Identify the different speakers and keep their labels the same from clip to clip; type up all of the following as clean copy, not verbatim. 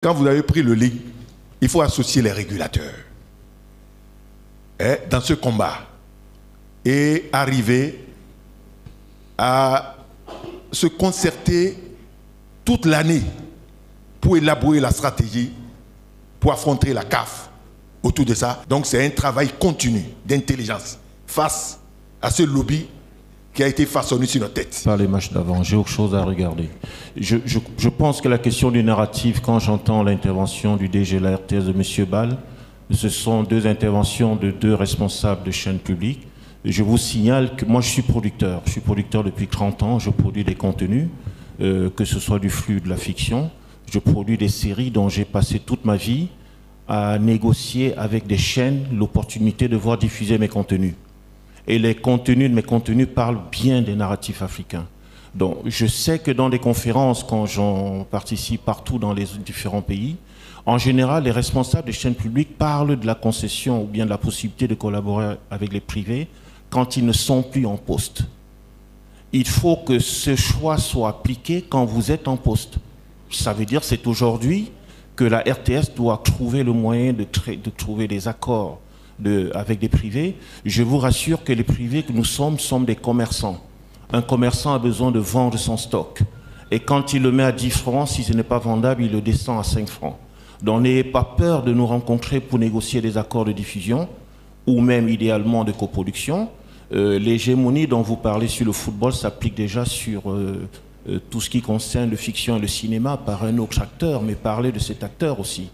Speaker 1: Quand vous avez pris le lit, il faut associer les régulateurs dans ce combat et arriver à se concerter toute l'année pour élaborer la stratégie pour affronter la CAF autour de ça. Donc c'est un travail continu d'intelligence face à ce lobby qui a été façonné sur notre tête.
Speaker 2: Pas les matchs d'avant, j'ai autre chose à regarder. Je pense que la question du narratif, quand j'entends l'intervention du DG de la RTS de M. Ball, ce sont deux interventions de deux responsables de chaînes publiques. Je vous signale que moi je suis producteur. Je suis producteur depuis 30 ans, je produis des contenus, que ce soit du flux, de la fiction. Je produis des séries dont j'ai passé toute ma vie à négocier avec des chaînes l'opportunité de voir diffuser mes contenus. Et les contenus de mes contenus parlent bien des narratifs africains. Donc je sais que dans des conférences, quand j'en participe partout dans les différents pays, en général, les responsables des chaînes publiques parlent de la concession ou bien de la possibilité de collaborer avec les privés quand ils ne sont plus en poste. Il faut que ce choix soit appliqué quand vous êtes en poste. Ça veut dire que c'est aujourd'hui que la RTS doit trouver le moyen de trouver des accords avec des privés. Je vous rassure que les privés que nous sommes des commerçants. Un commerçant a besoin de vendre son stock. Et quand il le met à 10 francs, si ce n'est pas vendable, il le descend à 5 francs. Donc n'ayez pas peur de nous rencontrer pour négocier des accords de diffusion ou même idéalement de coproduction. L'hégémonie dont vous parlez sur le football s'applique déjà sur tout ce qui concerne le fiction et le cinéma par un autre acteur, mais parlez de cet acteur aussi.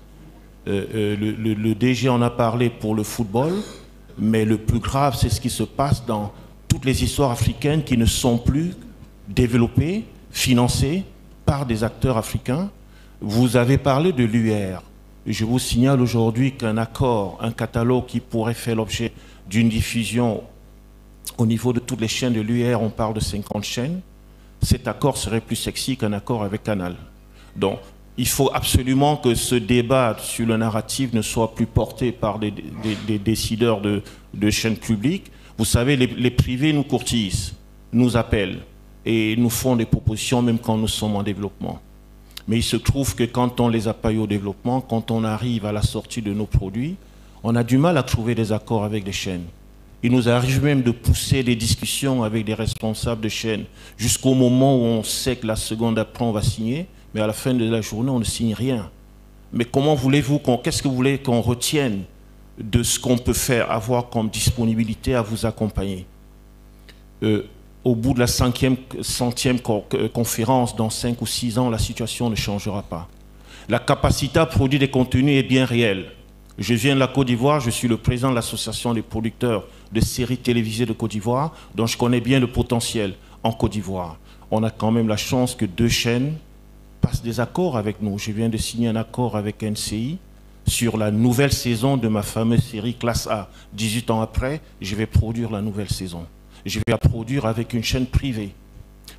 Speaker 2: Le DG en a parlé pour le football, mais le plus grave, c'est ce qui se passe dans toutes les histoires africaines qui ne sont plus développées, financées par des acteurs africains. Vous avez parlé de l'UR. Je vous signale aujourd'hui qu'un accord, un catalogue qui pourrait faire l'objet d'une diffusion au niveau de toutes les chaînes de l'UR, on parle de 50 chaînes. Cet accord serait plus sexy qu'un accord avec Canal. Donc, il faut absolument que ce débat sur le narratif ne soit plus porté par des décideurs de chaînes publiques. Vous savez, les privés nous courtisent, nous appellent et nous font des propositions même quand nous sommes en développement. Mais il se trouve que quand on les appaille au développement, quand on arrive à la sortie de nos produits, on a du mal à trouver des accords avec les chaînes. Il nous arrive même de pousser des discussions avec des responsables de chaînes jusqu'au moment où on sait que la seconde après on va signer, mais à la fin de la journée on ne signe rien. Mais comment voulez-vous qu'est-ce que vous voulez qu'on retienne de ce qu'on peut faire, avoir comme disponibilité à vous accompagner? Au bout de la centième conférence, dans 5 ou 6 ans, la situation ne changera pas. La capacité à produire des contenus est bien réelle. Je viens de la Côte d'Ivoire, je suis le président de l'association des producteurs de séries télévisées de Côte d'Ivoire, donc je connais bien le potentiel en Côte d'Ivoire. On a quand même la chance que 2 chaînes passent des accords avec nous. Je viens de signer un accord avec NCI sur la nouvelle saison de ma fameuse série Classe A. 18 ans après, je vais produire la nouvelle saison. Je vais la produire avec une chaîne privée.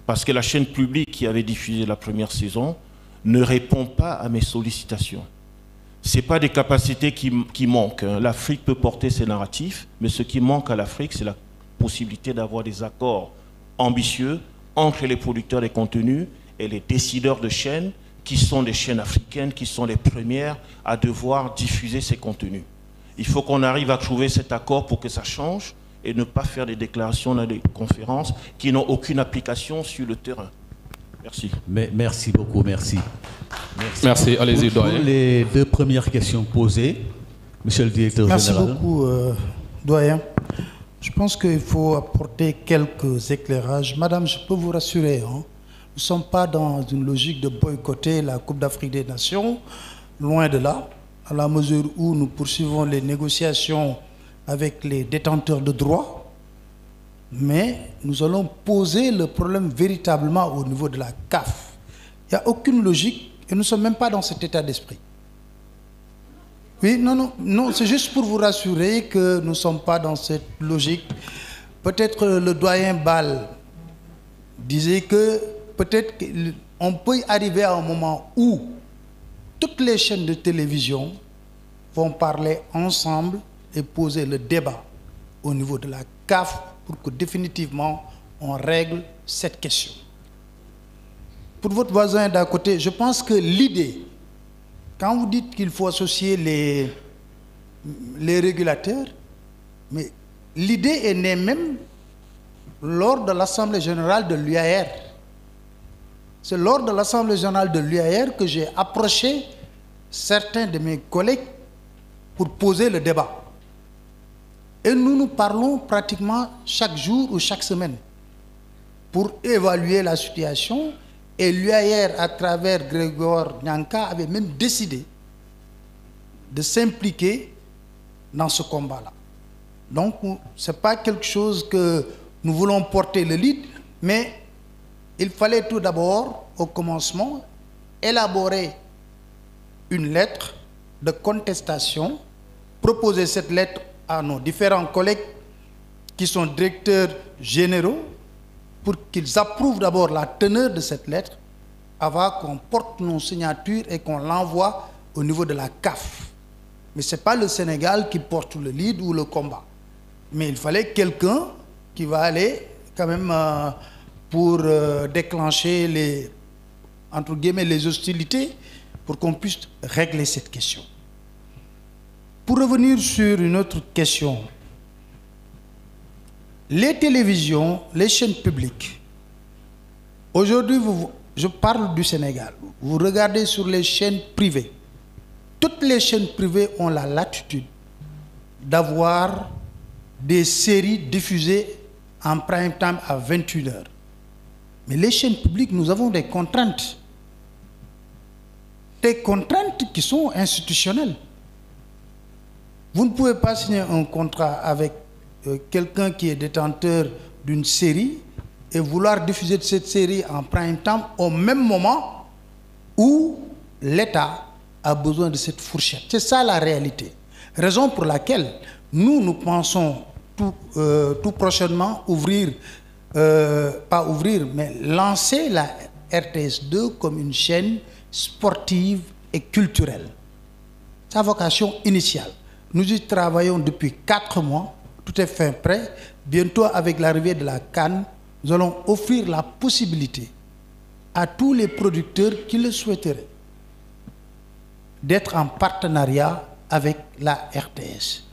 Speaker 2: Parce que la chaîne publique qui avait diffusé la première saison ne répond pas à mes sollicitations. Ce n'est pas des capacités qui manquent. L'Afrique peut porter ses narratifs, mais ce qui manque à l'Afrique, c'est la possibilité d'avoir des accords ambitieux entre les producteurs des contenus et les décideurs de chaînes, qui sont des chaînes africaines, qui sont les premières à devoir diffuser ces contenus. Il faut qu'on arrive à trouver cet accord pour que ça change, et ne pas faire des déclarations dans des conférences qui n'ont aucune application sur le terrain. Merci.
Speaker 3: Merci beaucoup, merci.
Speaker 4: Merci, allez-y, doyen.
Speaker 3: Pour les 2 premières questions posées, monsieur le directeur général.
Speaker 5: Merci beaucoup, doyen. Je pense qu'il faut apporter quelques éclairages. Madame, je peux vous rassurer, hein, nous ne sommes pas dans une logique de boycotter la Coupe d'Afrique des Nations, loin de là, à la mesure où nous poursuivons les négociations avec les détenteurs de droits, mais nous allons poser le problème véritablement au niveau de la CAF. Il n'y a aucune logique et nous ne sommes même pas dans cet état d'esprit. Oui, non, c'est juste pour vous rassurer que nous ne sommes pas dans cette logique. Peut-être le doyen Ball disait que peut-être qu'on peut arriver à un moment où toutes les chaînes de télévision vont parler ensemble et poser le débat au niveau de la CAF pour que définitivement on règle cette question. Pour votre voisin d'à côté, je pense que l'idée quand vous dites qu'il faut associer les régulateurs, mais l'idée est née même lors de l'Assemblée générale de l'UAR. C'est lors de l'Assemblée générale de l'UAR que j'ai approché certains de mes collègues pour poser le débat. Et nous parlons pratiquement chaque jour ou chaque semaine pour évaluer la situation. Et l'UAR, à travers Grégoire Nyanka, avait même décidé de s'impliquer dans ce combat-là. Donc, ce n'est pas quelque chose que nous voulons porter le lead, mais il fallait tout d'abord, au commencement, élaborer une lettre de contestation, proposer cette lettre à nos différents collègues qui sont directeurs généraux pour qu'ils approuvent d'abord la teneur de cette lettre avant qu'on porte nos signatures et qu'on l'envoie au niveau de la CAF. Mais ce n'est pas le Sénégal qui porte le lead ou le combat. Mais il fallait quelqu'un qui va aller quand même pour déclencher les, entre guillemets, les hostilités pour qu'on puisse régler cette question. Pour revenir sur une autre question, les télévisions, les chaînes publiques, aujourd'hui, je parle du Sénégal, vous regardez sur les chaînes privées, toutes les chaînes privées ont la latitude d'avoir des séries diffusées en prime time à 21h. Mais les chaînes publiques, nous avons des contraintes qui sont institutionnelles. Vous ne pouvez pas signer un contrat avec quelqu'un qui est détenteur d'une série et vouloir diffuser cette série en prime time au même moment où l'État a besoin de cette fourchette. C'est ça la réalité. Raison pour laquelle nous pensons tout prochainement ouvrir, pas ouvrir, mais lancer la RTS2 comme une chaîne sportive et culturelle. Sa vocation initiale. Nous y travaillons depuis 4 mois, tout est fin prêt. Bientôt, avec l'arrivée de la CAN, nous allons offrir la possibilité à tous les producteurs qui le souhaiteraient d'être en partenariat avec la RTS.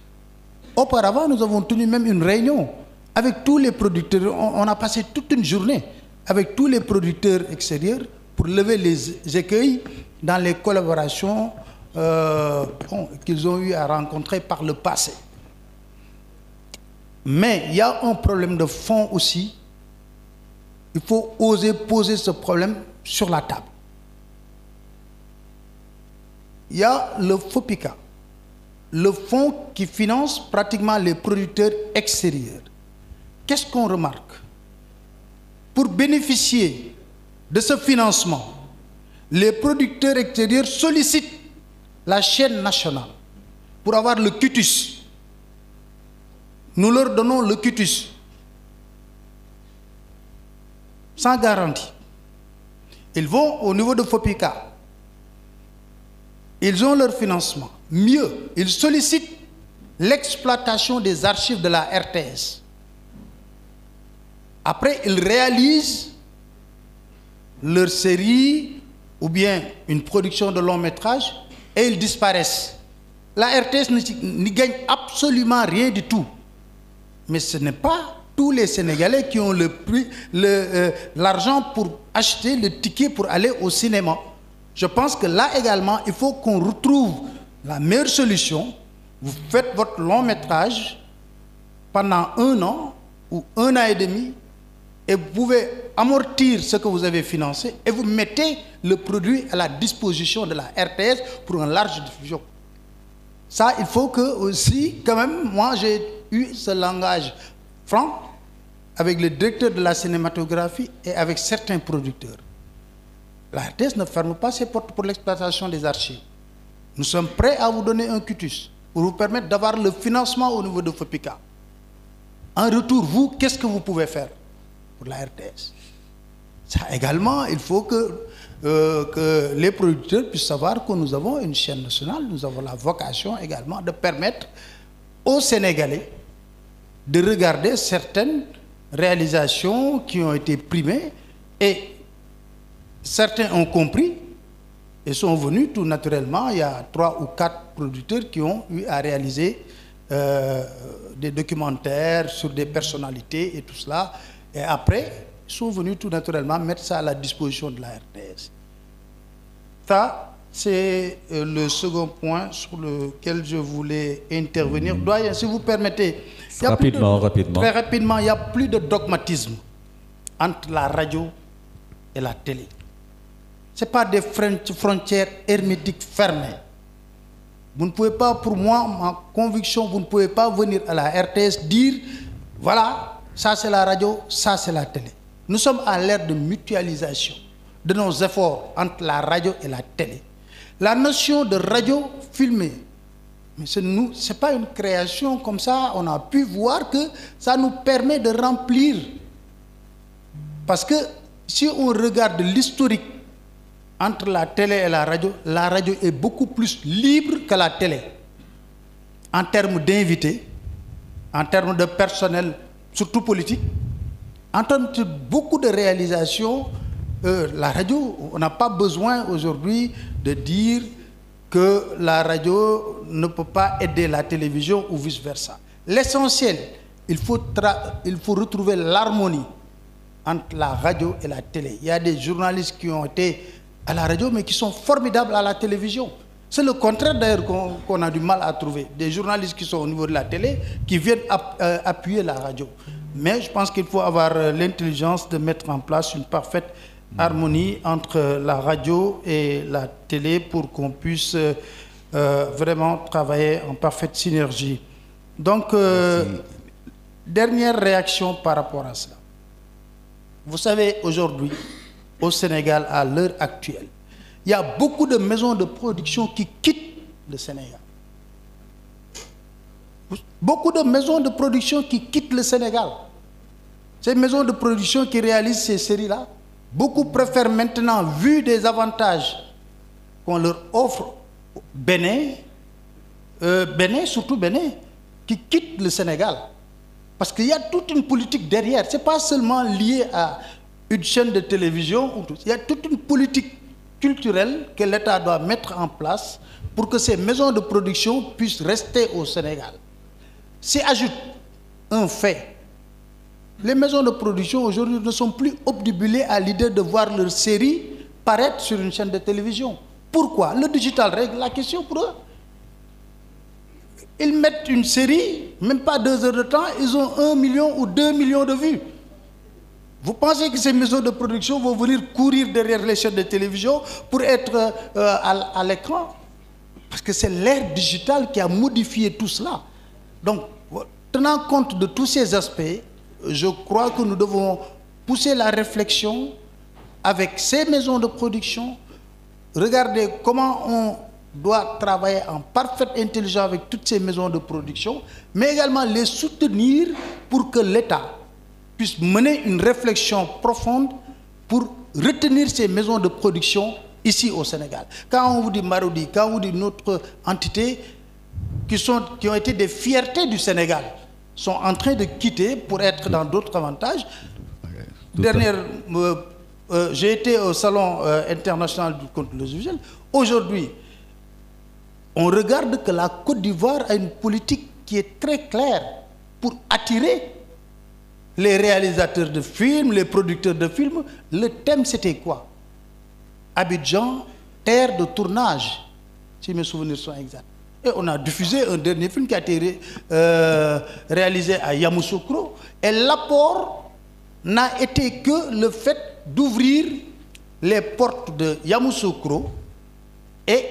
Speaker 5: Auparavant, nous avons tenu même une réunion avec tous les producteurs. On a passé toute une journée avec tous les producteurs extérieurs pour lever les écueils dans les collaborations qu'ils ont eu à rencontrer par le passé. Mais il y a un problème de fond aussi. Il faut oser poser ce problème sur la table. Il y a le FOPICA, le fonds qui finance pratiquement les producteurs extérieurs. Qu'est-ce qu'on remarque? Pour bénéficier de ce financement, les producteurs extérieurs sollicitent la chaîne nationale pour avoir le quitus. Nous leur donnons le quitus sans garantie. Ils vont au niveau de FOPICA. Ils ont leur financement. Mieux, ils sollicitent l'exploitation des archives de la RTS. Après, ils réalisent leur série ou bien une production de long métrage et ils disparaissent. La RTS n'y gagne absolument rien du tout. Mais ce n'est pas tous les Sénégalais qui ont l'argent pour acheter le ticket pour aller au cinéma. Je pense que là également, il faut qu'on retrouve la meilleure solution. Vous faites votre long métrage pendant 1 an ou 1 an et demi et vous pouvez amortir ce que vous avez financé et vous mettez le produit à la disposition de la RTS pour une large diffusion. Ça, il faut que aussi, quand même, moi j'ai eu ce langage franc avec le directeur de la cinématographie et avec certains producteurs. La RTS ne ferme pas ses portes pour l'exploitation des archives. Nous sommes prêts à vous donner un quitus pour vous permettre d'avoir le financement au niveau de FOPICA. En retour, vous, qu'est-ce que vous pouvez faire pour la RTS? Ça également, il faut que les producteurs puissent savoir que nous avons une chaîne nationale, nous avons la vocation également de permettre aux Sénégalais de regarder certaines réalisations qui ont été primées et certains ont compris et sont venus tout naturellement. Il y a 3 ou 4 producteurs qui ont eu à réaliser des documentaires sur des personnalités et tout cela. Et après, ils sont venus tout naturellement mettre ça à la disposition de la RTS. Ça, c'est le second point sur lequel je voulais intervenir. Doyen, si vous permettez,
Speaker 3: rapidement.
Speaker 5: Très rapidement, il n'y a plus de dogmatisme entre la radio et la télé. Ce n'est pas des frontières hermétiques fermées. Vous ne pouvez pas, pour moi, ma conviction, vous ne pouvez pas venir à la RTS dire, voilà, ça c'est la radio, ça c'est la télé. Nous sommes à l'ère de mutualisation de nos efforts entre la radio et la télé. La notion de radio filmée, mais ce n'est pas une création comme ça, on a pu voir que ça nous permet de remplir. Parce que si on regarde l'historique entre la télé et la radio est beaucoup plus libre que la télé. En termes d'invités, en termes de personnel, surtout politique, en termes de beaucoup de réalisations, la radio, on n'a pas besoin aujourd'hui de dire que la radio ne peut pas aider la télévision ou vice-versa. L'essentiel, il faut retrouver l'harmonie entre la radio et la télé. Il y a des journalistes qui ont été à la radio, mais qui sont formidables à la télévision. C'est le contraire d'ailleurs qu'on a du mal à trouver. Des journalistes qui sont au niveau de la télé, qui viennent appuyer la radio. Mais je pense qu'il faut avoir l'intelligence de mettre en place une parfaite harmonie entre la radio et la télé pour qu'on puisse vraiment travailler en parfaite synergie. Donc, dernière réaction par rapport à cela. Vous savez, aujourd'hui, au Sénégal, à l'heure actuelle, il y a beaucoup de maisons de production qui quittent le Sénégal. Beaucoup de maisons de production qui quittent le Sénégal. Ces maisons de production qui réalisent ces séries-là, beaucoup préfèrent maintenant, vu des avantages qu'on leur offre, surtout Bénin, qui quittent le Sénégal. Parce qu'il y a toute une politique derrière. Ce n'est pas seulement lié à une chaîne de télévision. Il y a toute une politique culturelle que l'État doit mettre en place pour que ces maisons de production puissent rester au Sénégal. S'y ajoute un fait. Les maisons de production aujourd'hui ne sont plus obnubilées à l'idée de voir leurs séries paraître sur une chaîne de télévision. Pourquoi? Le digital règle la question pour eux. Ils mettent une série, même pas 2 heures de temps, ils ont 1 million ou 2 millions de vues. Vous pensez que ces maisons de production vont venir courir derrière les chaînes de télévision pour être à l'écran? Parce que c'est l'ère digitale qui a modifié tout cela. Donc, tenant compte de tous ces aspects, je crois que nous devons pousser la réflexion avec ces maisons de production, regarder comment on doit travailler en parfaite intelligence avec toutes ces maisons de production, mais également les soutenir pour que l'État puisse mener une réflexion profonde pour retenir ces maisons de production ici au Sénégal. Quand on vous dit Marodi, quand on vous dit notre entité, qui ont été des fiertés du Sénégal, sont en train de quitter pour être dans d'autres avantages. J'ai été au Salon international du contrôle audiovisuel. Aujourd'hui, on regarde que la Côte d'Ivoire a une politique qui est très claire pour attirer les réalisateurs de films, les producteurs de films. Le thème, c'était quoi? Abidjan, terre de tournage, si mes souvenirs sont exacts. Et on a diffusé un dernier film qui a été réalisé à Yamoussoukro. Et l'apport n'a été que le fait d'ouvrir les portes de Yamoussoukro. Et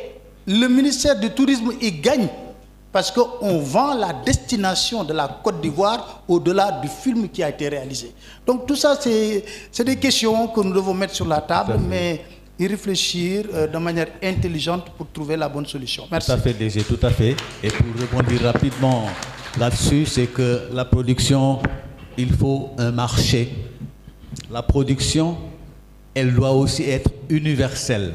Speaker 5: le ministère du Tourisme y gagne parce qu'on vend la destination de la Côte d'Ivoire au-delà du film qui a été réalisé. Donc tout ça, c'est des questions que nous devons mettre sur la table, mais y réfléchir de manière intelligente pour trouver la bonne solution. Merci.
Speaker 3: Tout à fait, DG, tout à fait. Et pour rebondir rapidement là-dessus, c'est que la production, il faut un marché. La production, elle doit aussi être universelle.